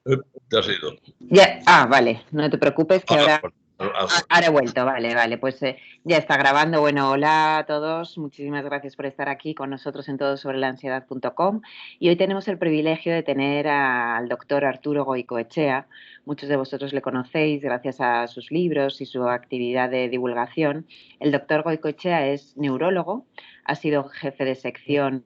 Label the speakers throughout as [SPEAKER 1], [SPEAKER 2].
[SPEAKER 1] Te has ido.
[SPEAKER 2] Ya, vale, no te preocupes que ahora...
[SPEAKER 1] Ahora,
[SPEAKER 2] Ahora he vuelto, vale, pues ya está grabando. Bueno, hola a todos, muchísimas gracias por estar aquí con nosotros en todosobrelaansiedad.com y hoy tenemos el privilegio de tener al doctor Arturo Goicoechea. Muchos de vosotros le conocéis gracias a sus libros y su actividad de divulgación. El doctor Goicoechea es neurólogo, ha sido jefe de sección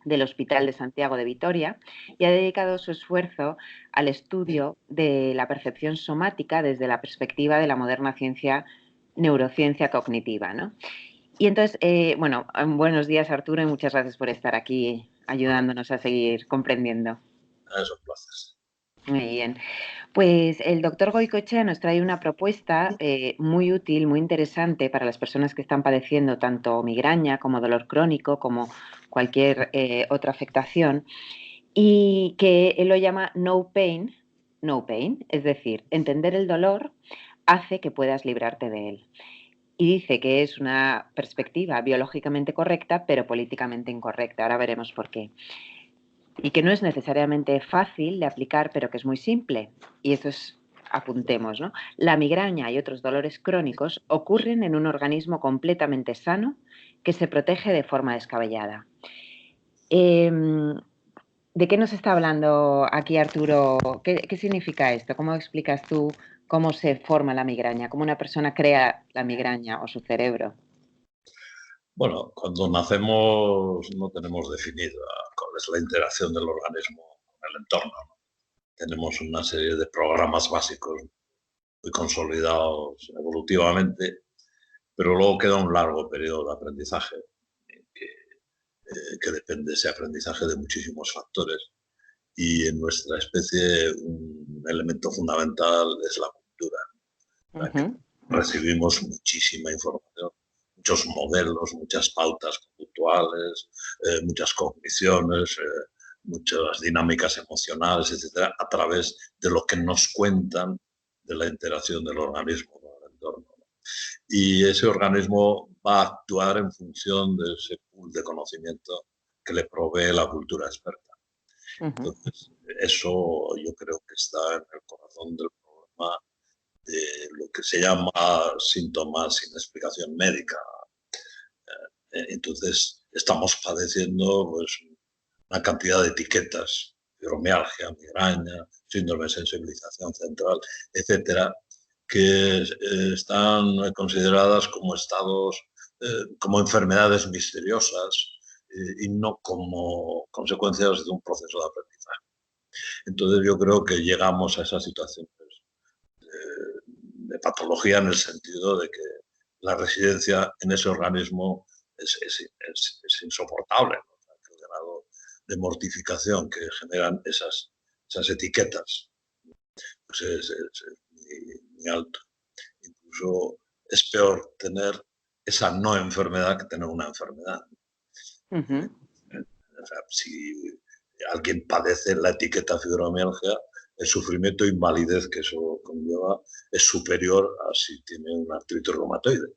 [SPEAKER 2] del Hospital de Santiago de Vitoria y ha dedicado su esfuerzo al estudio de la percepción somática desde la perspectiva de la moderna neurociencia cognitiva, ¿no? Y entonces, bueno, buenos días Arturo y muchas gracias por estar aquí ayudándonos a seguir comprendiendo.
[SPEAKER 1] Es un placer.
[SPEAKER 2] Muy bien. Pues el doctor Goicoechea nos trae una propuesta muy útil, muy interesante para las personas que están padeciendo tanto migraña como dolor crónico, como cualquier otra afectación, y que él lo llama no pain, es decir, entender el dolor hace que puedas librarte de él. Y dice que es una perspectiva biológicamente correcta, pero políticamente incorrecta. Ahora veremos por qué. Y que no es necesariamente fácil de aplicar, pero que es muy simple. Y eso es, apuntemos, ¿no? La migraña y otros dolores crónicos ocurren en un organismo completamente sano que se protege de forma descabellada. ¿De qué nos está hablando aquí Arturo? ¿Qué significa esto? ¿Cómo explicas tú cómo se forma la migraña? ¿Cómo una persona crea la migraña o su cerebro?
[SPEAKER 1] Bueno, cuando nacemos no tenemos definida cuál es la interacción del organismo con el entorno, ¿no? Tenemos una serie de programas básicos muy consolidados evolutivamente, pero luego queda un largo periodo de aprendizaje que depende de ese aprendizaje de muchísimos factores. Y en nuestra especie un elemento fundamental es la cultura.
[SPEAKER 2] Uh-huh.
[SPEAKER 1] Recibimos muchísima información, muchos modelos, muchas pautas conductuales, muchas cogniciones, muchas dinámicas emocionales, etcétera, a través de lo que nos cuentan de la interacción del organismo con el entorno. Y ese organismo va a actuar en función de ese pool de conocimiento que le provee la cultura experta. Entonces, eso yo creo que está en el corazón del problema de lo que se llama síntomas sin explicación médica. Entonces, estamos padeciendo pues, una cantidad de etiquetas, fibromialgia, migraña, síndrome de sensibilización central, etcétera, que están consideradas como estados, como enfermedades misteriosas y no como consecuencias de un proceso de aprendizaje. Entonces yo creo que llegamos a esa situación de patología en el sentido de que la residencia en ese organismo es insoportable, ¿no? El grado de mortificación que generan esas etiquetas pues es muy alto. Incluso es peor tener esa no enfermedad que tener una enfermedad.
[SPEAKER 2] Uh-huh.
[SPEAKER 1] O sea, si alguien padece la etiqueta fibromialgia, el sufrimiento e invalidez que eso conlleva es superior a si tiene una artritis reumatoide.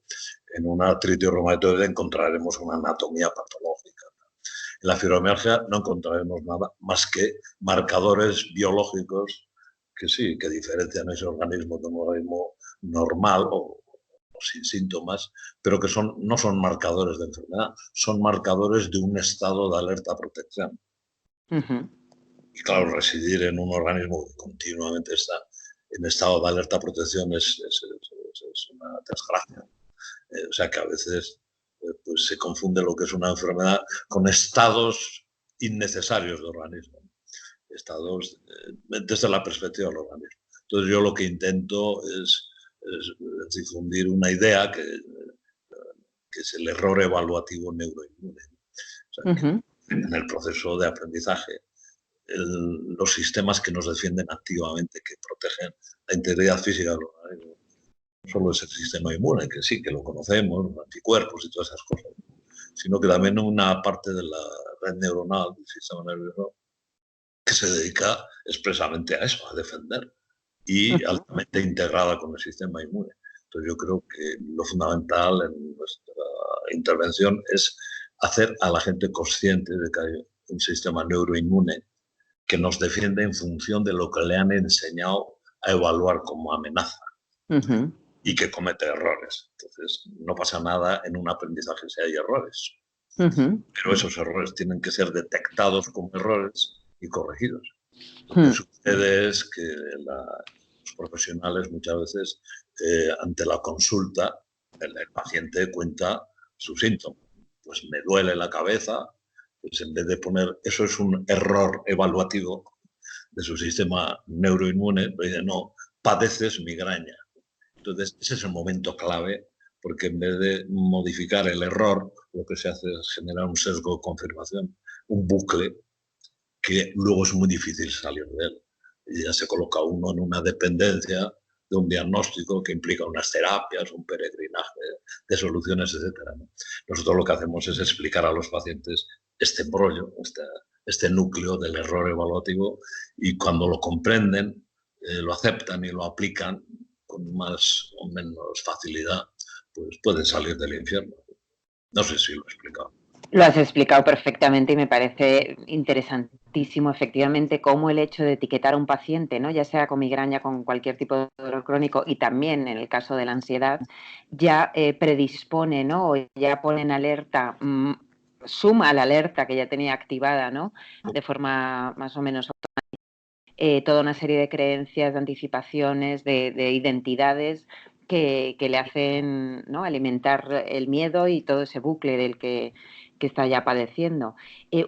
[SPEAKER 1] En una artritis reumatoide encontraremos una anatomía patológica. En la fibromialgia no encontraremos nada más que marcadores biológicos que sí, que diferencian ese organismo de un organismo normal o sin síntomas, pero que no son marcadores de enfermedad, son marcadores de un estado de alerta protección.
[SPEAKER 2] Uh-huh.
[SPEAKER 1] Y claro, residir en un organismo que continuamente está en estado de alerta protección es una desgracia. O sea que a veces pues se confunde lo que es una enfermedad con estados innecesarios del organismo, estados desde la perspectiva del organismo. Entonces yo lo que intento es difundir una idea que es el error evaluativo neuroinmune. O sea,
[SPEAKER 2] Uh-huh.
[SPEAKER 1] en el proceso de aprendizaje, los sistemas que nos defienden activamente, que protegen la integridad física del organismo, no solo es el sistema inmune, que sí, que lo conocemos, los anticuerpos y todas esas cosas, sino que también una parte de la red neuronal del sistema nervioso que se dedica expresamente a eso, a defender, y altamente integrada con el sistema inmune. Entonces yo creo que lo fundamental en nuestra intervención es hacer a la gente consciente de que hay un sistema neuroinmune que nos defiende en función de lo que le han enseñado a evaluar como amenaza y que comete errores. Entonces, no pasa nada en un aprendizaje si hay errores. Pero esos errores tienen que ser detectados como errores y corregidos. Lo que sucede es que los profesionales muchas veces, ante la consulta, el paciente cuenta sus síntomas. Pues me duele la cabeza, pues en vez de poner, eso es un error evaluativo de su sistema neuroinmune, pero dice, no, padeces migraña. Entonces, ese es el momento clave, porque en vez de modificar el error, lo que se hace es generar un sesgo de confirmación, un bucle que luego es muy difícil salir de él. Y ya se coloca uno en una dependencia de un diagnóstico que implica unas terapias, un peregrinaje de soluciones, etc. Nosotros lo que hacemos es explicar a los pacientes este embrollo, este núcleo del error evaluativo, y cuando lo comprenden, lo aceptan y lo aplican con más o menos facilidad, pues pueden salir del infierno. No sé si lo he explicado.
[SPEAKER 2] Lo has explicado perfectamente y me parece interesantísimo, efectivamente, cómo el hecho de etiquetar a un paciente, ¿no? Ya sea con migraña, con cualquier tipo de dolor crónico y también en el caso de la ansiedad, ya predispone, ¿no? O ya pone en alerta, suma a la alerta que ya tenía activada, ¿no? De forma más o menos automática, toda una serie de creencias, de anticipaciones, de identidades que le hacen, ¿no? Alimentar el miedo y todo ese bucle del que está ya padeciendo.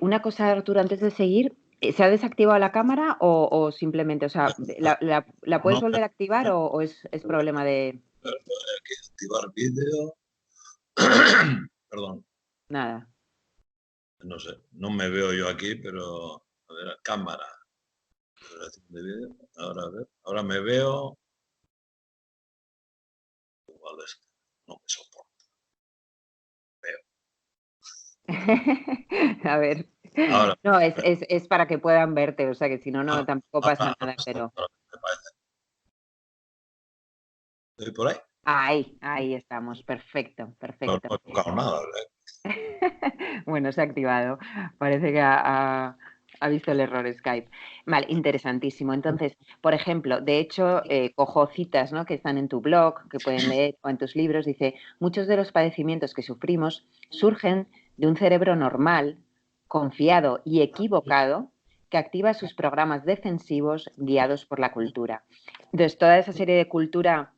[SPEAKER 2] Una cosa, Arturo, antes de seguir, ¿se ha desactivado la cámara o simplemente, o sea, la puedes
[SPEAKER 1] No,
[SPEAKER 2] volver a activar o es problema de...?
[SPEAKER 1] hay que activar vídeo. Perdón.
[SPEAKER 2] Nada.
[SPEAKER 1] No sé, no me veo yo aquí, pero a ver, cámara. De vídeo. Ahora, a ver, ahora me veo. Igual es que no me soporto.
[SPEAKER 2] A ver.
[SPEAKER 1] Ahora,
[SPEAKER 2] No, es para que puedan verte, o sea que si no, no, tampoco pasa nada, pero...
[SPEAKER 1] me parece. ¿Estoy por ahí?
[SPEAKER 2] Ahí estamos, perfecto,
[SPEAKER 1] No,
[SPEAKER 2] perfecto.
[SPEAKER 1] no he tocado nada, ¿verdad?
[SPEAKER 2] Bueno, se ha activado. Parece que ha visto el error Skype. Vale, interesantísimo. Entonces, por ejemplo, de hecho, cojo citas, ¿no? Que están en tu blog, que pueden leer, o en tus libros. Dice, muchos de los padecimientos que sufrimos surgen de un cerebro normal, confiado y equivocado, que activa sus programas defensivos guiados por la cultura. Entonces, toda esa serie de cultura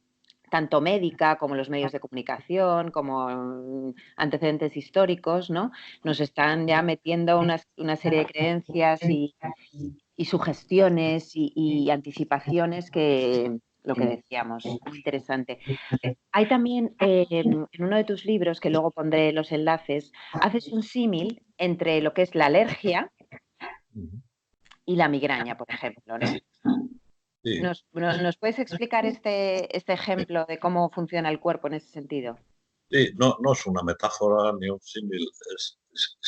[SPEAKER 2] tanto médica como los medios de comunicación, como antecedentes históricos, ¿no? Nos están ya metiendo una serie de creencias y sugestiones y anticipaciones que, lo que decíamos, muy interesante. Hay también en uno de tus libros, que luego pondré los enlaces, haces un símil entre lo que es la alergia y la migraña, por ejemplo, ¿no?
[SPEAKER 1] Sí,
[SPEAKER 2] ¿Nos puedes explicar este ejemplo de cómo funciona el cuerpo en ese sentido?
[SPEAKER 1] sí, no, no es una metáfora ni un símil, es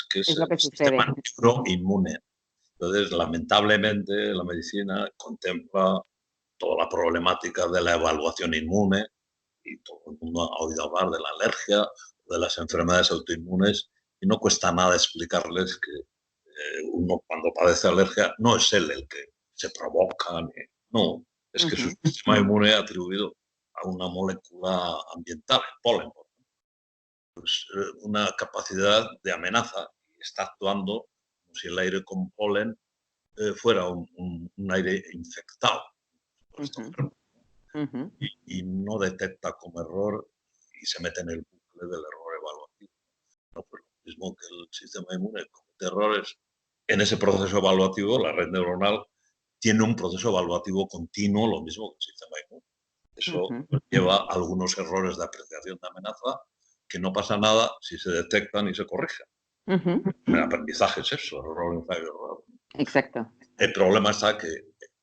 [SPEAKER 1] que es
[SPEAKER 2] Es lo que
[SPEAKER 1] el sistema
[SPEAKER 2] sucede.
[SPEAKER 1] neuroinmune. Entonces, lamentablemente, la medicina contempla toda la problemática de la evaluación inmune, y todo el mundo ha oído hablar de la alergia, de las enfermedades autoinmunes, y no cuesta nada explicarles que uno cuando padece alergia no es él el que se provoca, no, es que su sistema inmune ha atribuido a una molécula ambiental, el polen, pues, una capacidad de amenaza y está actuando como si el aire con polen fuera un aire infectado. Y no detecta como error y se mete en el bucle del error evaluativo. No, pues lo mismo que el sistema inmune comete errores en ese proceso evaluativo, la red neuronal tiene un proceso evaluativo continuo, lo mismo que el sistema inmune. Eso lleva a algunos errores de apreciación de amenaza que no pasa nada si se detectan y se corrigen. El aprendizaje es eso, error, ensayo, error.
[SPEAKER 2] Exacto.
[SPEAKER 1] El problema está que,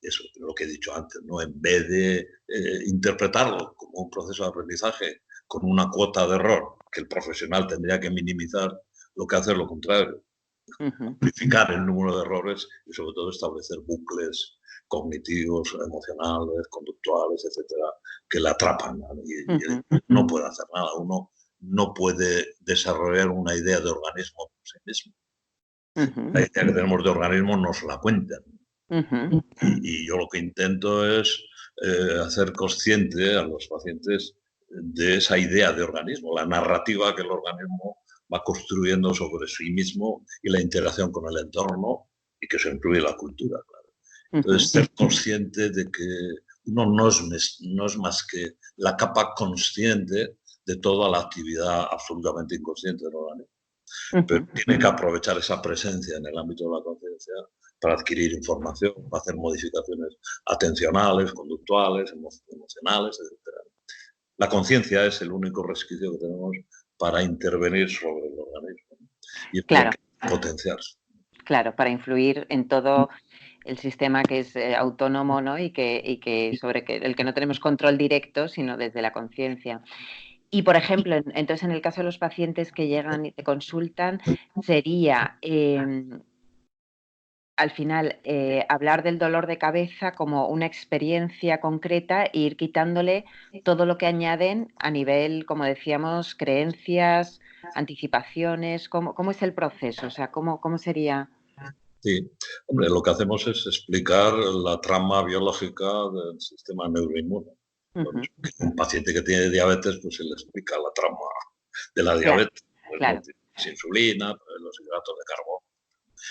[SPEAKER 1] eso, lo que he dicho antes, ¿no? En vez de interpretarlo como un proceso de aprendizaje con una cuota de error que el profesional tendría que minimizar, lo que hace es lo contrario, amplificar el número de errores y sobre todo establecer bucles cognitivos, emocionales, conductuales, etcétera, que la atrapan, ¿no? Y no puede hacer nada. Uno no puede desarrollar una idea de organismo por sí mismo. La idea que tenemos de organismo nos la cuentan.
[SPEAKER 2] Ujú.
[SPEAKER 1] Y yo lo que intento es hacer consciente a los pacientes de esa idea de organismo, la narrativa que el organismo va construyendo sobre sí mismo y la interacción con el entorno, y que eso incluye la cultura, claro. Entonces, ser consciente de que uno no es más que la capa consciente de toda la actividad absolutamente inconsciente del organismo. Pero tiene que aprovechar esa presencia en el ámbito de la conciencia para adquirir información, para hacer modificaciones atencionales, conductuales, emocionales, etc. La conciencia es el único resquicio que tenemos para intervenir sobre el organismo, ¿no? Y eso hay
[SPEAKER 2] Claro,
[SPEAKER 1] que potenciarse.
[SPEAKER 2] claro, para influir en todo el sistema que es autónomo, ¿no? Y que sobre el que no tenemos control directo, sino desde la conciencia. Y, por ejemplo, entonces, en el caso de los pacientes que llegan y te consultan, sería, al final, hablar del dolor de cabeza como una experiencia concreta e ir quitándole todo lo que añaden a nivel, como decíamos, creencias, anticipaciones. ¿Cómo es el proceso? O sea, ¿cómo sería?
[SPEAKER 1] Sí, hombre, lo que hacemos es explicar la trama biológica del sistema neuroinmune. Lo
[SPEAKER 2] Ujú.
[SPEAKER 1] mismo que un paciente que tiene diabetes, pues se le explica la trama de la
[SPEAKER 2] Claro,
[SPEAKER 1] diabetes, pues no
[SPEAKER 2] claro.
[SPEAKER 1] tiene insulina, pues los hidratos de carbono.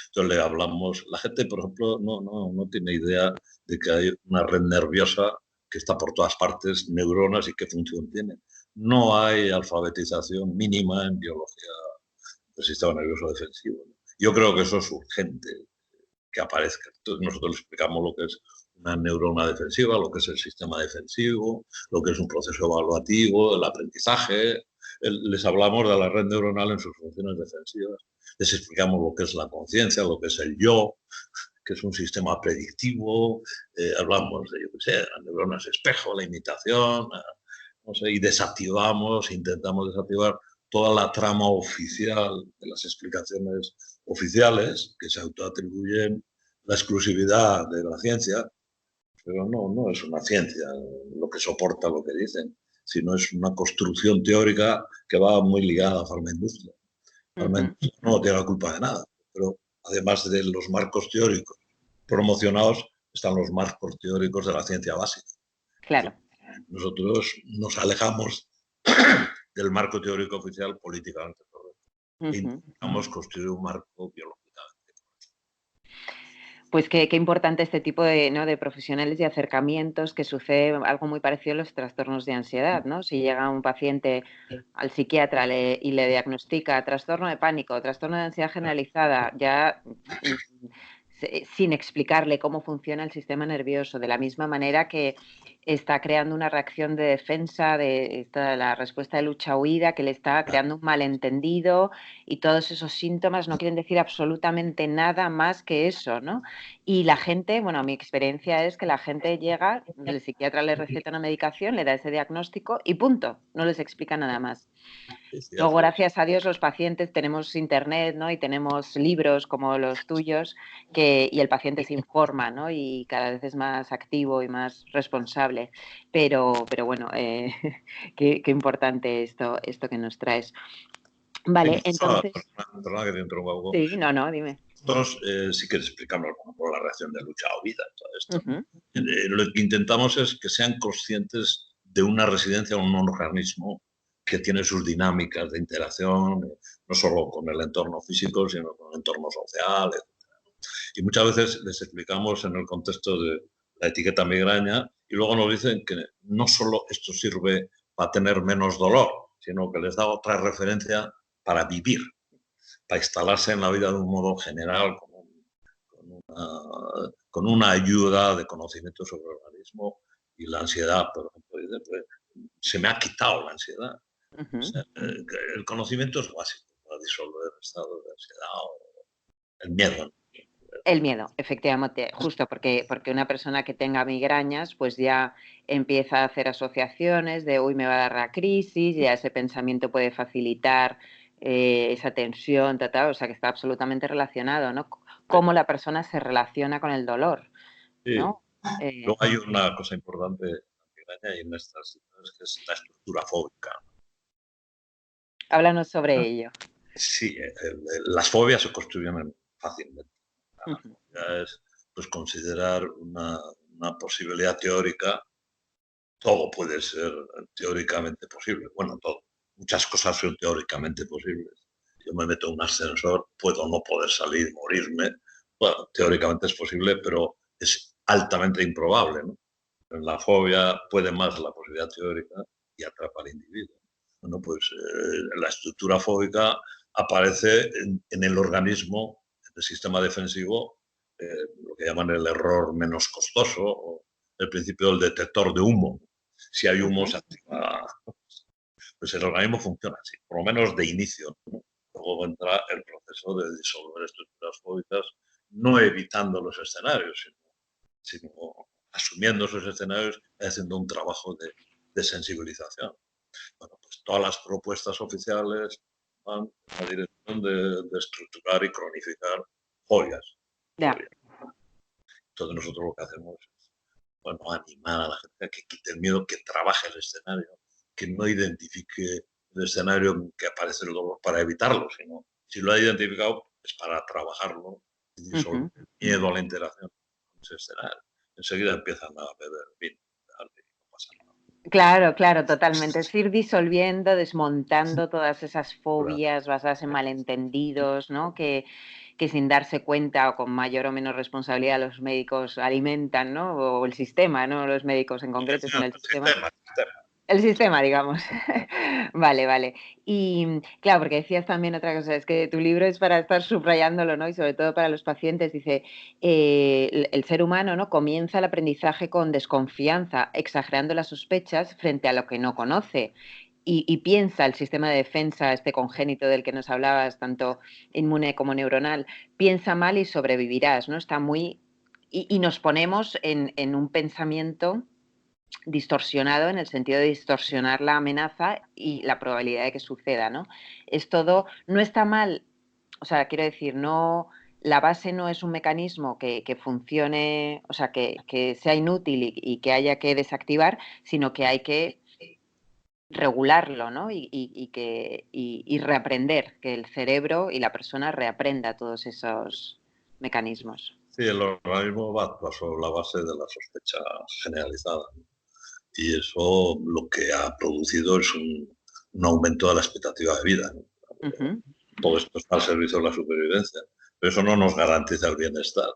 [SPEAKER 1] Entonces le hablamos, la gente, por ejemplo, no tiene idea de que hay una red nerviosa que está por todas partes, neuronas y qué función tiene. No hay alfabetización mínima en biología del sistema nervioso defensivo, ¿no? Yo creo que eso es urgente, que aparezca. Entonces nosotros le explicamos lo que es una neurona defensiva, lo que es el sistema defensivo, lo que es un proceso evaluativo, el aprendizaje. Les hablamos de la red neuronal en sus funciones defensivas. Les explicamos lo que es la conciencia, lo que es el yo, que es un sistema predictivo. Hablamos de, yo qué sé, las neuronas espejo, la imitación, no sé, y desactivamos, intentamos desactivar toda la trama oficial de las explicaciones oficiales que se autoatribuyen la exclusividad de la ciencia, pero no es una ciencia lo que soporta lo que dicen, sino es una construcción teórica que va muy ligada a la farmaindustria. La
[SPEAKER 2] Ujú.
[SPEAKER 1] farmaindustria no tiene la culpa de nada, pero además de los marcos teóricos promocionados, están los marcos teóricos de la ciencia básica.
[SPEAKER 2] Claro.
[SPEAKER 1] Nosotros nos alejamos del marco teórico oficial políticamente correcto e
[SPEAKER 2] Ujú.
[SPEAKER 1] intentamos construir un marco biológicamente.
[SPEAKER 2] Pues qué importante este tipo de, ¿no? de profesionales y acercamientos, que sucede algo muy parecido a los trastornos de ansiedad, ¿no? Si llega un paciente al psiquiatra y le diagnostica trastorno de pánico, trastorno de ansiedad generalizada, ya sin explicarle cómo funciona el sistema nervioso, de la misma manera que está creando una reacción de defensa, la respuesta de lucha-huida, que le está creando un malentendido, y todos esos síntomas no quieren decir absolutamente nada más que eso, ¿no? Y la gente, bueno, mi experiencia es que la gente llega, el psiquiatra le receta una medicación, le da ese diagnóstico y punto, no les explica nada más.
[SPEAKER 1] Sí,
[SPEAKER 2] Luego, gracias a Dios, los pacientes tenemos internet, ¿no? Y tenemos libros como los tuyos, y el paciente se informa, ¿no? Y cada vez es más activo y más responsable. Pero bueno, qué importante esto que nos traes. Vale, entonces,
[SPEAKER 1] perdona que te interrumpa un poco.
[SPEAKER 2] sí, no, dime.
[SPEAKER 1] Nosotros sí que explicamos por la reacción de lucha o vida, todo esto, ¿no?
[SPEAKER 2] Ujú.
[SPEAKER 1] Lo que intentamos es que sean conscientes de una residencia en un organismo que tiene sus dinámicas de interacción, no solo con el entorno físico, sino con el entorno social, etc. Y muchas veces les explicamos en el contexto de la etiqueta migraña y luego nos dicen que no solo esto sirve para tener menos dolor, sino que les da otra referencia para vivir, para instalarse en la vida de un modo general, con una ayuda de conocimiento sobre el organismo y la ansiedad, por ejemplo. Dice, pues, se me ha quitado la ansiedad. O
[SPEAKER 2] Ujú.
[SPEAKER 1] sea, el conocimiento es básico para disolver estados de ansiedad o el miedo, ¿no?
[SPEAKER 2] El miedo, efectivamente, justo porque una persona que tenga migrañas, pues ya empieza a hacer asociaciones de, uy, me va a dar la crisis, ya ese pensamiento puede facilitar esa tensión, o sea, que está absolutamente relacionado, ¿no? Cómo la persona se relaciona con el dolor,
[SPEAKER 1] Sí.
[SPEAKER 2] ¿no? Eh,
[SPEAKER 1] Luego hay una cosa importante en la migraña y en estas situaciones, que es la estructura fóbica.
[SPEAKER 2] Háblanos sobre ello.
[SPEAKER 1] Sí, las fobias se construyen fácilmente. La
[SPEAKER 2] Ujú.
[SPEAKER 1] fobia es pues considerar una posibilidad teórica. Todo puede ser teóricamente posible. Bueno, todo. Muchas cosas son teóricamente posibles. Yo me meto en un ascensor, puedo no poder salir, morirme. Bueno, teóricamente es posible, pero es altamente improbable, ¿no? En la fobia puede más la posibilidad teórica y atrapa al individuo. Bueno, pues la estructura fóbica aparece en el organismo, en el sistema defensivo, lo que llaman el error menos costoso, o el principio del detector de humo. Si hay humo, se activa. Pues el organismo funciona así, por lo menos de inicio, ¿no? Luego entra el proceso de disolver estructuras fóbicas, no evitando los escenarios, sino asumiendo esos escenarios y haciendo un trabajo de sensibilización. Bueno, pues todas las propuestas oficiales van en la dirección de estructurar y cronificar fobias.
[SPEAKER 2] Ya.
[SPEAKER 1] Entonces nosotros lo que hacemos es, bueno, animar a la gente a que quite el miedo, que trabaje el escenario, que no identifique el escenario en que aparece el dolor para evitarlo, sino si lo ha identificado es para trabajarlo y disolver el miedo a la interacción con ese escenario. Enseguida empiezan a beber vino, y no pasa nada.
[SPEAKER 2] Claro, claro, totalmente. Es ir disolviendo, desmontando todas esas
[SPEAKER 1] Claro.
[SPEAKER 2] fobias basadas en malentendidos, ¿no? Que sin darse cuenta o con mayor o menor responsabilidad los médicos alimentan, ¿no? O el sistema, no los médicos en concreto, sino el sistema. El sistema, digamos. Vale, vale. Y claro, porque decías también otra cosa, es que tu libro es para estar subrayándolo, ¿no? Y sobre todo para los pacientes, dice, el ser humano, ¿no? Comienza el aprendizaje con desconfianza, exagerando las sospechas frente a lo que no conoce. Y piensa el sistema de defensa, este congénito del que nos hablabas, tanto inmune como neuronal, piensa mal y sobrevivirás, ¿no? Está muy... Y nos ponemos en un pensamiento distorsionado en el sentido de distorsionar la amenaza y la probabilidad de que suceda, ¿no? Es todo, no está mal, o sea, quiero decir, no, la base no es un mecanismo que funcione, o sea, que sea inútil y que haya que desactivar, sino que hay que regularlo, ¿no? Y reaprender, que el cerebro y la persona reaprenda todos esos mecanismos.
[SPEAKER 1] Sí, el organismo va a actuar sobre la base de la sospecha generalizada, ¿no? Y eso lo que ha producido es un aumento de la expectativa de vida, ¿no? Todo esto está al servicio de la supervivencia, pero eso no nos garantiza el bienestar.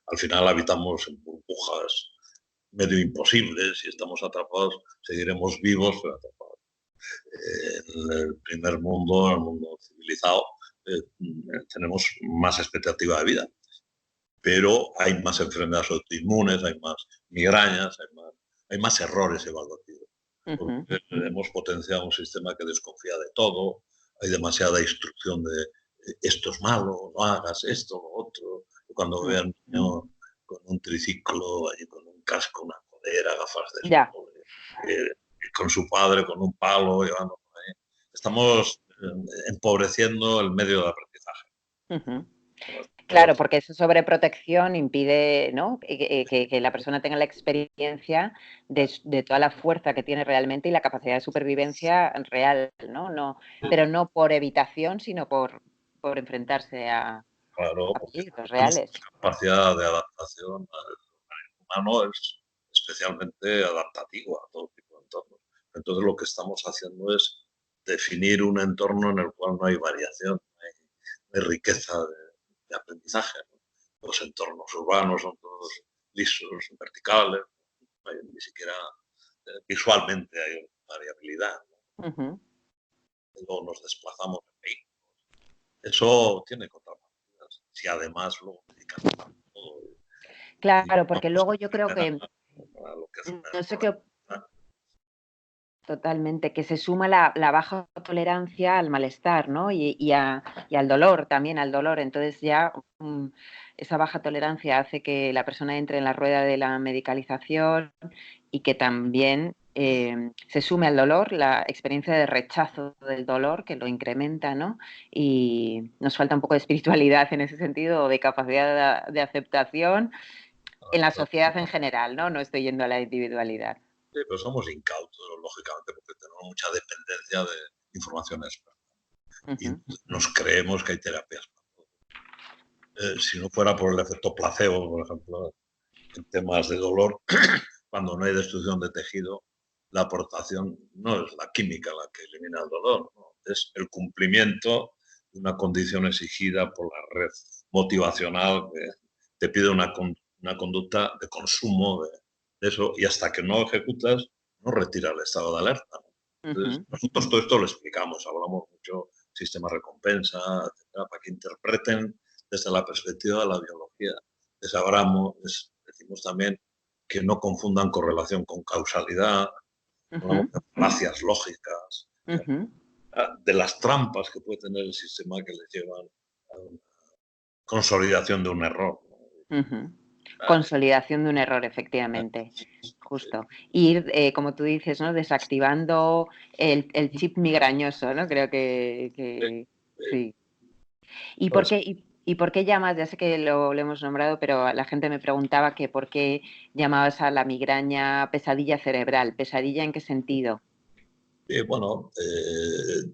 [SPEAKER 1] Al final habitamos en burbujas medio imposibles y estamos atrapados, seguiremos vivos, pero atrapados. En el primer mundo, en el mundo civilizado, tenemos más expectativa de vida, pero hay más enfermedades autoinmunes, hay más migrañas, hay más errores evaluativos. Porque hemos potenciado un sistema que desconfía de todo, hay demasiada instrucción de esto es malo, no hagas esto, lo otro. Cuando vean un niño con un triciclo, con un casco, una codera, gafas de
[SPEAKER 2] Ya.
[SPEAKER 1] sol, con su padre, con un palo, llevando por ahí. Estamos empobreciendo el medio de aprendizaje.
[SPEAKER 2] Claro, porque esa sobreprotección impide, ¿no? Que la persona tenga la experiencia de toda la fuerza que tiene realmente y la capacidad de supervivencia real, ¿no? No, pero no por evitación, sino por enfrentarse
[SPEAKER 1] Claro,
[SPEAKER 2] a
[SPEAKER 1] porque
[SPEAKER 2] peligros
[SPEAKER 1] tenemos
[SPEAKER 2] reales.
[SPEAKER 1] una capacidad de adaptación. El humano es especialmente adaptativo a todo tipo de entornos. Entonces lo que estamos haciendo es definir un entorno en el cual no hay variación, no hay riqueza de aprendizaje, ¿no? Los entornos urbanos son todos lisos, verticales, no hay, ni siquiera visualmente hay variabilidad, ¿no? Luego nos desplazamos en vehículos. Eso tiene contrapartidas. Si además luego dedicamos todo y
[SPEAKER 2] Claro, porque
[SPEAKER 1] vamos
[SPEAKER 2] luego yo creo que,
[SPEAKER 1] a lo que es una
[SPEAKER 2] no sé qué.
[SPEAKER 1] enfermedad.
[SPEAKER 2] Totalmente, que se suma la baja tolerancia al malestar, ¿no? Y al dolor, también al dolor. Entonces ya esa baja tolerancia hace que la persona entre en la rueda de la medicalización y que también se sume al dolor la experiencia de rechazo del dolor, que lo incrementa, ¿no? Y nos falta un poco de espiritualidad en ese sentido, o de capacidad de aceptación en la sociedad en general, ¿no? No estoy yendo a la individualidad.
[SPEAKER 1] Sí, pero somos incautos, lógicamente, porque tenemos mucha dependencia de información experta. Y nos creemos que hay terapias para todo. Si no fuera por el efecto placebo, por ejemplo, en temas de dolor, cuando no hay destrucción de tejido, la aportación no es la química la que elimina el dolor, ¿no? Es el cumplimiento de una condición exigida por la red motivacional que te pide una conducta de consumo de eso, y hasta que no ejecutas, no retira el estado de alerta, ¿no? Entonces, nosotros todo esto lo explicamos, hablamos mucho sistema recompensa, etcétera, para que interpreten desde la perspectiva de la biología. Decimos también que no confundan correlación con causalidad, hablamos de falacias lógicas, de las trampas que puede tener el sistema que les llevan a una consolidación de un error.
[SPEAKER 2] Consolidación de un error, efectivamente, justo. Ir, como tú dices, ¿no? Desactivando el chip migrañoso, ¿no? Creo que sí. ¿Y por qué llamas? Ya sé que lo hemos nombrado, pero la gente me preguntaba que por qué llamabas a la migraña pesadilla cerebral. ¿Pesadilla en qué sentido?
[SPEAKER 1] Bueno,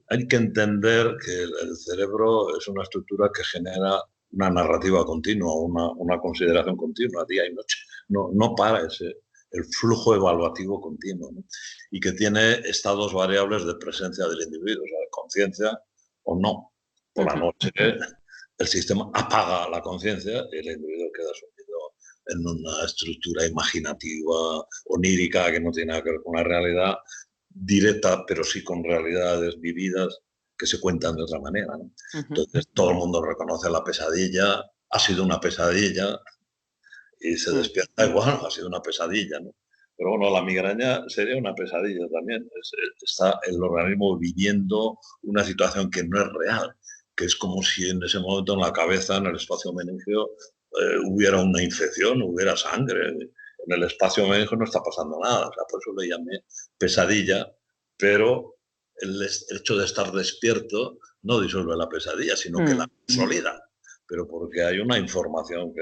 [SPEAKER 1] hay que entender que el cerebro es una estructura que genera una narrativa continua, una consideración continua, día y noche. No para el flujo evaluativo continuo, ¿no? Y que tiene estados variables de presencia del individuo, o sea, de conciencia o no. Por la noche el sistema apaga la conciencia y el individuo queda sumido en una estructura imaginativa, onírica, que no tiene nada que ver con la realidad, directa, pero sí con realidades vividas que se cuentan de otra manera, ¿no? Entonces todo el mundo reconoce la pesadilla, ha sido una pesadilla, y se despierta igual, ha sido una pesadilla, ¿no? Pero bueno, la migraña sería una pesadilla también. Está el organismo viviendo una situación que no es real, que es como si en ese momento en la cabeza, en el espacio meningeo, hubiera una infección, hubiera sangre. En el espacio meningeo no está pasando nada, o sea, por eso le llamé pesadilla, pero el hecho de estar despierto no disuelve la pesadilla, sino que la consolida, pero porque hay una información que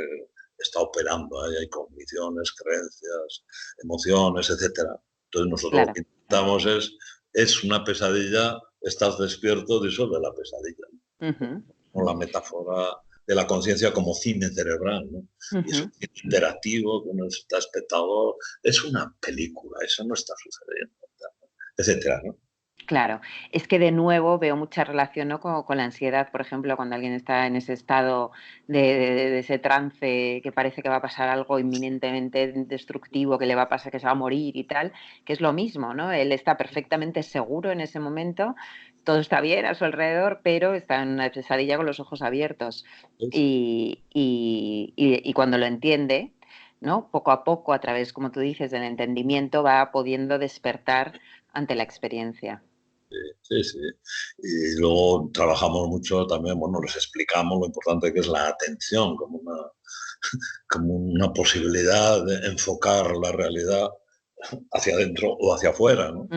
[SPEAKER 1] está operando, hay cogniciones, creencias, emociones, etcétera. Entonces nosotros lo que intentamos es una pesadilla, estás despierto, disuelve la pesadilla. Con la metáfora de la conciencia como cine cerebral, ¿no? Y es un cine interactivo, que uno está espectador, es una película, eso no está sucediendo, etcétera, ¿no?
[SPEAKER 2] Claro, es que de nuevo veo mucha relación, ¿no? con la ansiedad, por ejemplo, cuando alguien está en ese estado de ese trance que parece que va a pasar algo inminentemente destructivo, que le va a pasar, que se va a morir y tal, que es lo mismo, ¿no? Él está perfectamente seguro en ese momento, todo está bien a su alrededor, pero está en una pesadilla con los ojos abiertos. Y cuando lo entiende, ¿no? Poco a poco, a través, como tú dices, del entendimiento, va pudiendo despertar ante la experiencia.
[SPEAKER 1] Sí, sí. Y luego trabajamos mucho también, bueno, les explicamos lo importante que es la atención como una posibilidad de enfocar la realidad hacia adentro o hacia afuera, ¿no?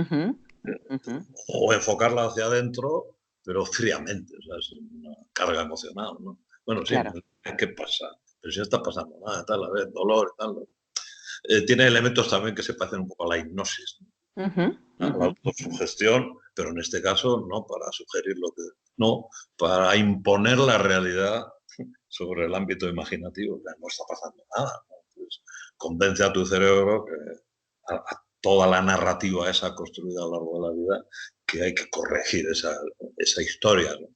[SPEAKER 1] O enfocarla hacia adentro, pero fríamente, o sea, sin una carga emocional, ¿no? Bueno, sí,
[SPEAKER 2] Claro.
[SPEAKER 1] ¿qué pasa? Pero si no está pasando nada, tal, a ver, dolor, tal. Tiene elementos también que se parecen un poco a la hipnosis, ¿no? La autosugestión, pero en este caso no para sugerir lo que... No, para imponer la realidad sobre el ámbito imaginativo, que no está pasando nada, ¿no? Entonces, convence a tu cerebro que a toda la narrativa esa construida a lo largo de la vida, que hay que corregir esa historia, ¿no?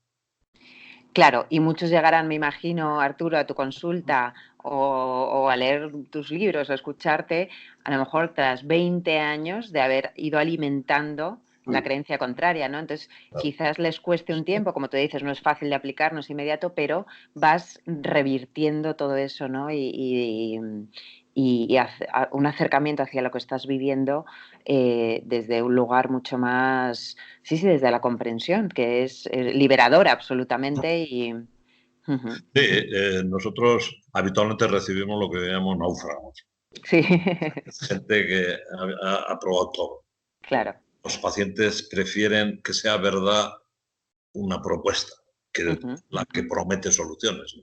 [SPEAKER 2] Claro, y muchos llegarán, me imagino, Arturo, a tu consulta o a leer tus libros o a escucharte, a lo mejor tras 20 años de haber ido alimentando la creencia contraria, ¿no? Entonces, quizás les cueste un tiempo, como tú dices, no es fácil de aplicar, no es inmediato, pero vas revirtiendo todo eso, ¿no? Y un acercamiento hacia lo que estás viviendo desde un lugar mucho más, sí, desde la comprensión, que es liberadora absolutamente y...
[SPEAKER 1] Sí, nosotros habitualmente recibimos lo que llamamos náufragos.
[SPEAKER 2] Sí,
[SPEAKER 1] Gente que ha probado todo.
[SPEAKER 2] claro.
[SPEAKER 1] Los pacientes prefieren que sea verdad una propuesta que la que promete soluciones, ¿no?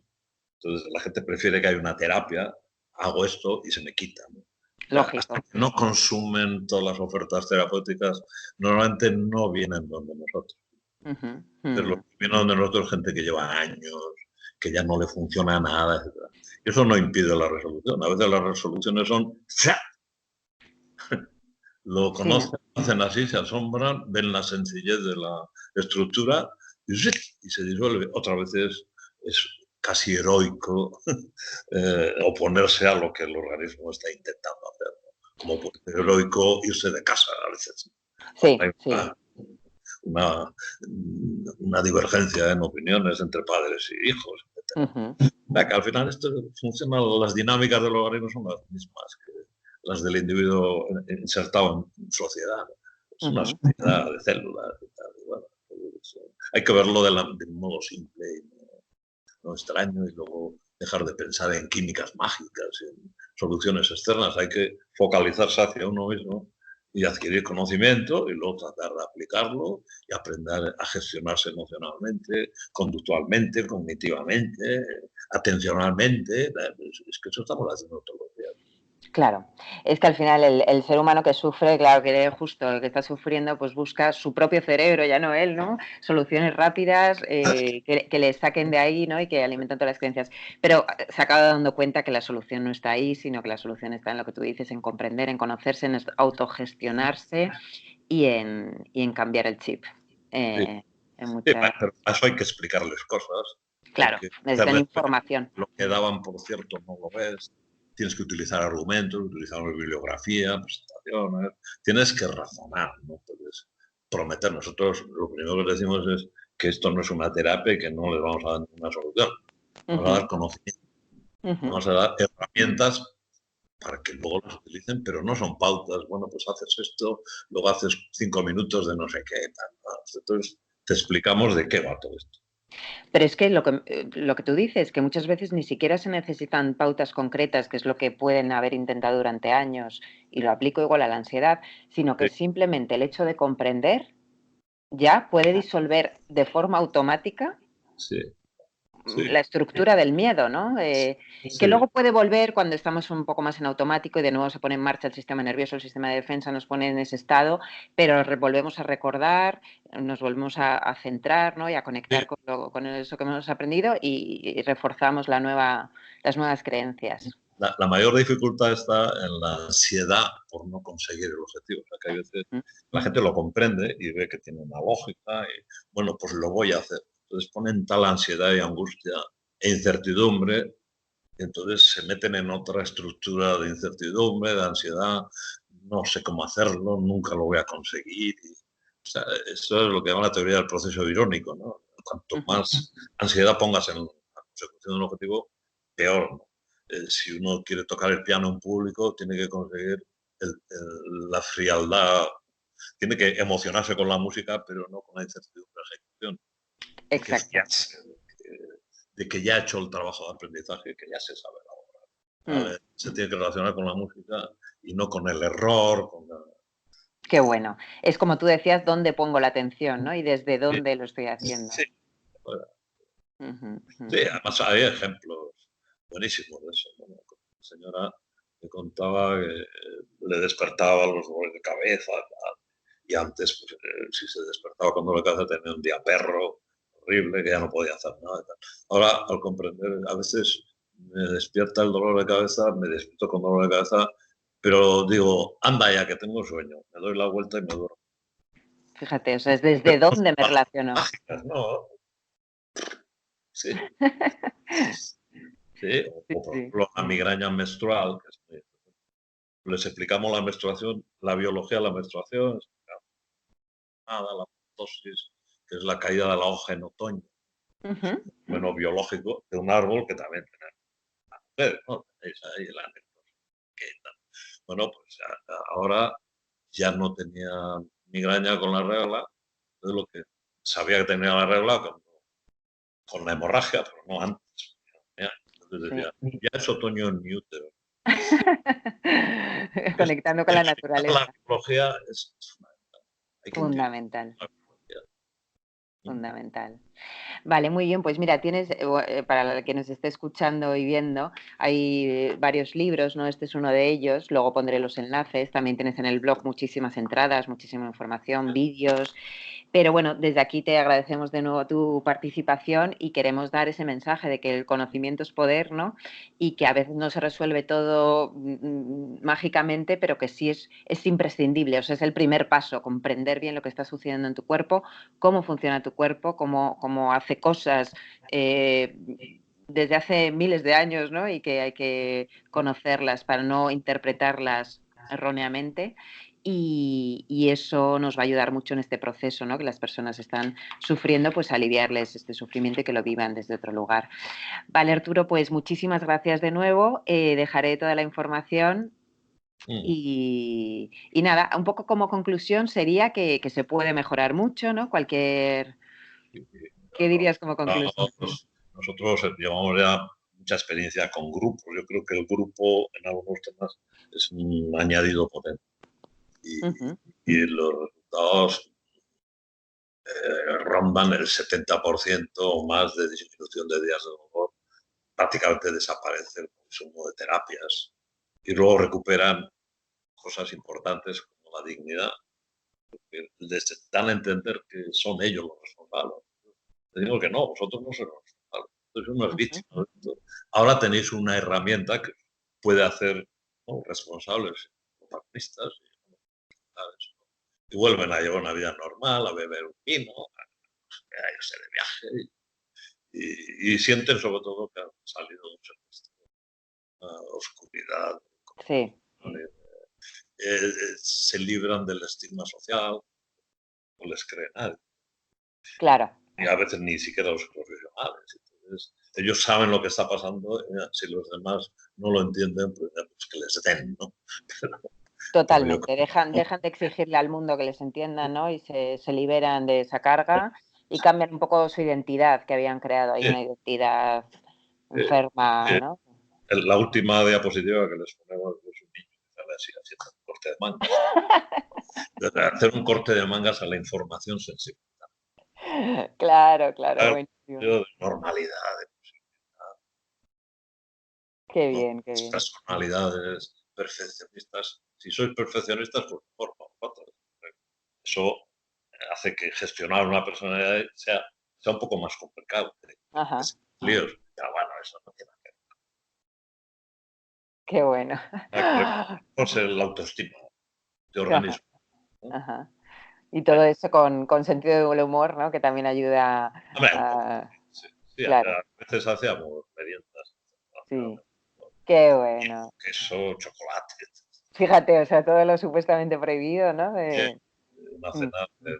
[SPEAKER 1] Entonces la gente prefiere que haya una terapia, hago esto y se me quita, ¿no? O sea,
[SPEAKER 2] Lógico.
[SPEAKER 1] hasta que no consumen todas las ofertas terapéuticas, normalmente no vienen donde nosotros. Entonces, lo que viene donde nosotros es gente que lleva años, que ya no le funciona nada, etc. Y eso no impide la resolución. A veces las resoluciones son ¡za! Lo
[SPEAKER 2] Sí, ¿no?
[SPEAKER 1] conocen, hacen así, se asombran, ven la sencillez de la estructura y se disuelve. Otras veces es casi heroico oponerse a lo que el organismo está intentando hacer. Como puede ser heroico irse de casa a veces.
[SPEAKER 2] Sí,
[SPEAKER 1] Hay
[SPEAKER 2] sí.
[SPEAKER 1] una divergencia en opiniones entre padres y hijos, etc.
[SPEAKER 2] Ujú,
[SPEAKER 1] Que al final esto funciona, las dinámicas del organismo son las mismas que las del individuo insertado en sociedad. Es una
[SPEAKER 2] ujú.
[SPEAKER 1] sociedad de células y tal. Y bueno, hay que verlo de un modo simple y no extraño, y luego dejar de pensar en químicas mágicas, en soluciones externas. Hay que focalizarse hacia uno mismo y adquirir conocimiento y luego tratar de aplicarlo y aprender a gestionarse emocionalmente, conductualmente, cognitivamente, atencionalmente. Es que eso estamos haciendo todos los días.
[SPEAKER 2] Claro, es que al final el ser humano que sufre, claro, que justo el que está sufriendo, pues busca su propio cerebro, ya no él, ¿no? Soluciones rápidas que le saquen de ahí, ¿no? Y que alimenten todas las creencias. Pero se acaba dando cuenta que la solución no está ahí, sino que la solución está en lo que tú dices, en comprender, en conocerse, en autogestionarse y en cambiar el chip.
[SPEAKER 1] Sí.
[SPEAKER 2] En
[SPEAKER 1] Sí,
[SPEAKER 2] muchas...
[SPEAKER 1] pero a eso hay que explicarles cosas, hay
[SPEAKER 2] Claro,
[SPEAKER 1] que
[SPEAKER 2] necesitan
[SPEAKER 1] hacerles ver
[SPEAKER 2] información.
[SPEAKER 1] lo que daban por cierto no lo ves, tienes que utilizar argumentos, utilizar bibliografía, presentaciones, tienes que razonar, no puedes prometer. Nosotros lo primero que decimos es que esto no es una terapia y que no les vamos a dar ninguna solución. Vamos a dar conocimiento, vamos a dar herramientas para que luego las utilicen, pero no son pautas. Bueno, pues haces esto, luego haces 5 minutos de no sé qué. Tal, ¿no? Entonces te explicamos de qué va todo esto.
[SPEAKER 2] Pero es que lo que tú dices, que muchas veces ni siquiera se necesitan pautas concretas, que es lo que pueden haber intentado durante años, y lo aplico igual a la ansiedad, sino que
[SPEAKER 1] Sí,
[SPEAKER 2] simplemente el hecho de comprender ya puede disolver de forma automática
[SPEAKER 1] sí, sí,
[SPEAKER 2] la estructura del miedo, ¿no? Que
[SPEAKER 1] sí.
[SPEAKER 2] luego puede volver cuando estamos un poco más en automático y de nuevo se pone en marcha el sistema nervioso, el sistema de defensa nos pone en ese estado, pero volvemos a recordar, nos volvemos a centrar, ¿no? Y a conectar con eso que hemos aprendido y reforzamos las nuevas creencias.
[SPEAKER 1] La mayor dificultad está en la ansiedad por no conseguir el objetivo. O sea, que hay veces la gente lo comprende y ve que tiene una lógica y, bueno, pues lo voy a hacer. Entonces ponen tal ansiedad y angustia e incertidumbre, y entonces se meten en otra estructura de incertidumbre, de ansiedad, no sé cómo hacerlo, nunca lo voy a conseguir. Y, o sea, eso es lo que llama la teoría del proceso irónico, ¿no? Cuanto más ansiedad pongas en la consecución de un objetivo, peor, ¿no? Si uno quiere tocar el piano en público, tiene que conseguir la frialdad, tiene que emocionarse con la música, pero no con la incertidumbre de la ejecución.
[SPEAKER 2] Exacto.
[SPEAKER 1] De que ya ha hecho el trabajo de aprendizaje, que ya se sabe la obra. ¿Vale? Se tiene que relacionar con la música y no con el error.
[SPEAKER 2] Qué bueno. Es como tú decías, dónde pongo la atención, ¿no? Y desde
[SPEAKER 1] Sí,
[SPEAKER 2] dónde lo estoy haciendo.
[SPEAKER 1] sí, bueno,
[SPEAKER 2] Ujú,
[SPEAKER 1] sí,
[SPEAKER 2] ujú.
[SPEAKER 1] además hay ejemplos buenísimos de eso. ¿No? La señora me contaba que le despertaba los dolores de cabeza, tal, y antes, pues, si se despertaba con dolor de cabeza, tenía un día perro horrible que ya no podía hacer nada. Tal. Ahora, al comprender, a veces me despierta el dolor de cabeza, me despierto con dolor de cabeza, pero digo, anda ya, que tengo sueño. Me doy la vuelta y me duermo.
[SPEAKER 2] Fíjate, o sea, es desde
[SPEAKER 1] Pero no son
[SPEAKER 2] dónde me relaciono.
[SPEAKER 1] mágicas, ¿no? Sí, sí.
[SPEAKER 2] Sí,
[SPEAKER 1] O, por
[SPEAKER 2] sí.
[SPEAKER 1] ejemplo, la migraña menstrual, que les explicamos la menstruación, la biología de la menstruación, nada, la tosis, que es la caída de la hoja en otoño,
[SPEAKER 2] Ujú.
[SPEAKER 1] bueno, biológico, de un árbol que también tiene mujeres, ¿no? Tenéis ahí el bueno, pues ahora ya no tenía migraña con la regla, de lo que sabía que tenía la regla con la hemorragia, pero no antes. ¿Ya? Entonces
[SPEAKER 2] Sí.
[SPEAKER 1] decía, ya es otoño en mi útero.
[SPEAKER 2] Conectando con la naturaleza.
[SPEAKER 1] La biología es fundamental. Hay que utilizar
[SPEAKER 2] Fundamental,
[SPEAKER 1] la biología.
[SPEAKER 2] fundamental. Vale, muy bien. Pues mira, tienes, para el que nos esté escuchando y viendo, hay varios libros, ¿no? Este es uno de ellos. Luego pondré los enlaces. También tienes en el blog muchísimas entradas, muchísima información, vídeos. Pero bueno, desde aquí te agradecemos de nuevo tu participación y queremos dar ese mensaje de que el conocimiento es poder, ¿no? Y que a veces no se resuelve todo mágicamente, pero que sí es imprescindible. O sea, es el primer paso, comprender bien lo que está sucediendo en tu cuerpo, cómo funciona tu cuerpo, cómo hace cosas desde hace miles de años, ¿no? Y que hay que conocerlas para no interpretarlas erróneamente. Y eso nos va a ayudar mucho en este proceso, ¿no? Que las personas están sufriendo, pues aliviarles este sufrimiento y que lo vivan desde otro lugar. Vale, Arturo, pues muchísimas gracias de nuevo. Dejaré toda la información
[SPEAKER 1] Mm.
[SPEAKER 2] y nada, un poco como conclusión sería que se puede mejorar mucho, ¿no? ¿Qué dirías como conclusión?
[SPEAKER 1] Nosotros llevamos ya mucha experiencia con grupos. Yo creo que el grupo en algunos temas es un añadido potente.
[SPEAKER 2] Ujú.
[SPEAKER 1] Y los resultados rondan el 70% o más de disminución de días de dolor. Prácticamente desaparece el consumo de terapias y luego recuperan cosas importantes como la dignidad. Les dan a entender que son ellos los responsables. Les digo que no, vosotros no sois los responsables, sois unas víctimas. Ahora tenéis una herramienta que puede hacer, ¿no?, responsables, protagonistas, ¿sabes? Y vuelven a llevar una vida normal, a beber un vino, a irse de viaje y sienten sobre todo que han salido de una oscuridad,
[SPEAKER 2] Sí,
[SPEAKER 1] se libran del estigma social, no les cree nadie.
[SPEAKER 2] claro.
[SPEAKER 1] Y a veces ni siquiera los profesionales. Entonces, ellos saben lo que está pasando, si los demás no lo entienden, pues, pues que les den, ¿no? Pero yo
[SPEAKER 2] Totalmente. Dejan de exigirle al mundo que les entienda, ¿no? Y se liberan de esa carga y cambian un poco su identidad que habían creado. Hay
[SPEAKER 1] creo
[SPEAKER 2] una identidad
[SPEAKER 1] que,
[SPEAKER 2] enferma,
[SPEAKER 1] que
[SPEAKER 2] ¿no?
[SPEAKER 1] la última diapositiva que les ponemos es un niño que sale así haciendo un corte de mangas. Hacer un corte de mangas a la información sensible.
[SPEAKER 2] Claro, claro, buenísimo.
[SPEAKER 1] De normalidad,
[SPEAKER 2] Qué
[SPEAKER 1] ¿no?
[SPEAKER 2] bien, qué
[SPEAKER 1] Las
[SPEAKER 2] bien.
[SPEAKER 1] personalidades perfeccionistas. Si sois perfeccionistas, pues mejor para vosotros. Eso hace que gestionar una personalidad sea un poco más complicado.
[SPEAKER 2] Ajá,
[SPEAKER 1] Líos. Ya, bueno, eso no tiene
[SPEAKER 2] qué bueno.
[SPEAKER 1] nada que ver. Pues el autoestima de
[SPEAKER 2] Ajá,
[SPEAKER 1] organismo, ¿no?
[SPEAKER 2] ajá. Y todo eso con sentido del humor, ¿no? Que también ayuda
[SPEAKER 1] Hombre, un poco.
[SPEAKER 2] a...
[SPEAKER 1] Sí, sí, a
[SPEAKER 2] Claro,
[SPEAKER 1] veces hacíamos meriendas.
[SPEAKER 2] sí. Qué bueno.
[SPEAKER 1] Queso, chocolate.
[SPEAKER 2] Fíjate, o sea, todo lo supuestamente prohibido, ¿no?
[SPEAKER 1] Sí,
[SPEAKER 2] De...
[SPEAKER 1] una
[SPEAKER 2] Mm,
[SPEAKER 1] cena de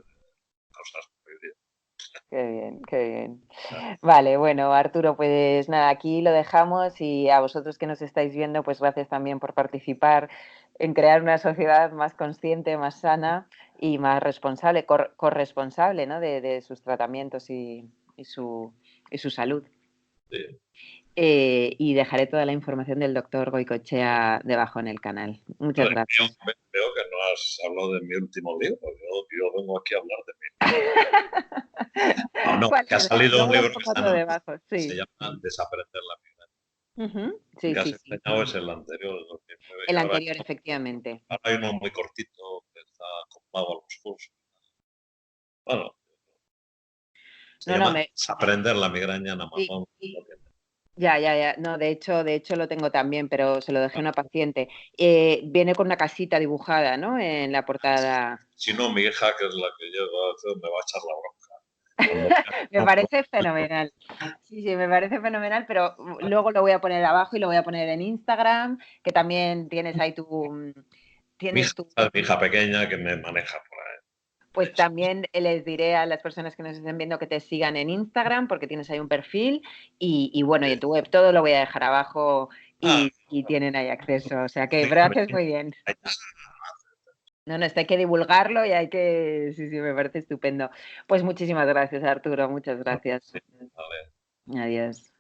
[SPEAKER 1] cosas prohibidas.
[SPEAKER 2] qué bien, qué bien. Vale, bueno, Arturo, pues nada, aquí lo dejamos y a vosotros que nos estáis viendo, pues gracias también por participar en crear una sociedad más consciente, más sana y más responsable, corresponsable, ¿no? De sus tratamientos y su salud.
[SPEAKER 1] Sí.
[SPEAKER 2] Y dejaré toda la información del doctor Goicoechea debajo en el canal. Muchas
[SPEAKER 1] Vale, yo
[SPEAKER 2] gracias.
[SPEAKER 1] veo que no has hablado de mi último libro. Yo vengo aquí a hablar de mi libro. No, no,
[SPEAKER 2] ¿Cuál
[SPEAKER 1] que ha
[SPEAKER 2] es?
[SPEAKER 1] salido un
[SPEAKER 2] Luego lo
[SPEAKER 1] libro que
[SPEAKER 2] pongo todo debajo,
[SPEAKER 1] se
[SPEAKER 2] sí.
[SPEAKER 1] llama Desaprender la vida.
[SPEAKER 2] Ujú.
[SPEAKER 1] El
[SPEAKER 2] Sí,
[SPEAKER 1] que has
[SPEAKER 2] sí, sí.
[SPEAKER 1] enseñado es el anterior, el 2009, y
[SPEAKER 2] El anterior, efectivamente.
[SPEAKER 1] ahora hay uno muy cortito que está con pago a los cursos. Bueno, se
[SPEAKER 2] No, no,
[SPEAKER 1] llama Desaprender la migraña en
[SPEAKER 2] sí,
[SPEAKER 1] Amazon.
[SPEAKER 2] ya. No, de hecho lo tengo también, pero se lo dejé a una paciente. Viene con una casita dibujada, ¿no? En la portada.
[SPEAKER 1] Si no, mi hija, que es la que lleva, me va a echar la bronca. Cuando
[SPEAKER 2] Me parece fenomenal. Sí, me parece fenomenal, pero luego lo voy a poner abajo y lo voy a poner en Instagram, que también tienes ahí tienes tu.
[SPEAKER 1] mi hija pequeña que me maneja por ahí.
[SPEAKER 2] Pues también les diré a las personas que nos estén viendo que te sigan en Instagram porque tienes ahí un perfil y bueno, y en tu web todo lo voy a dejar abajo
[SPEAKER 1] Ah,
[SPEAKER 2] y tienen ahí acceso. O sea que
[SPEAKER 1] mi hija
[SPEAKER 2] gracias muy bien.
[SPEAKER 1] pequeña.
[SPEAKER 2] No, esto hay que divulgarlo y hay que... Sí, sí, me parece estupendo. Pues muchísimas gracias, Arturo. Muchas gracias.
[SPEAKER 1] Sí, vale.
[SPEAKER 2] Adiós.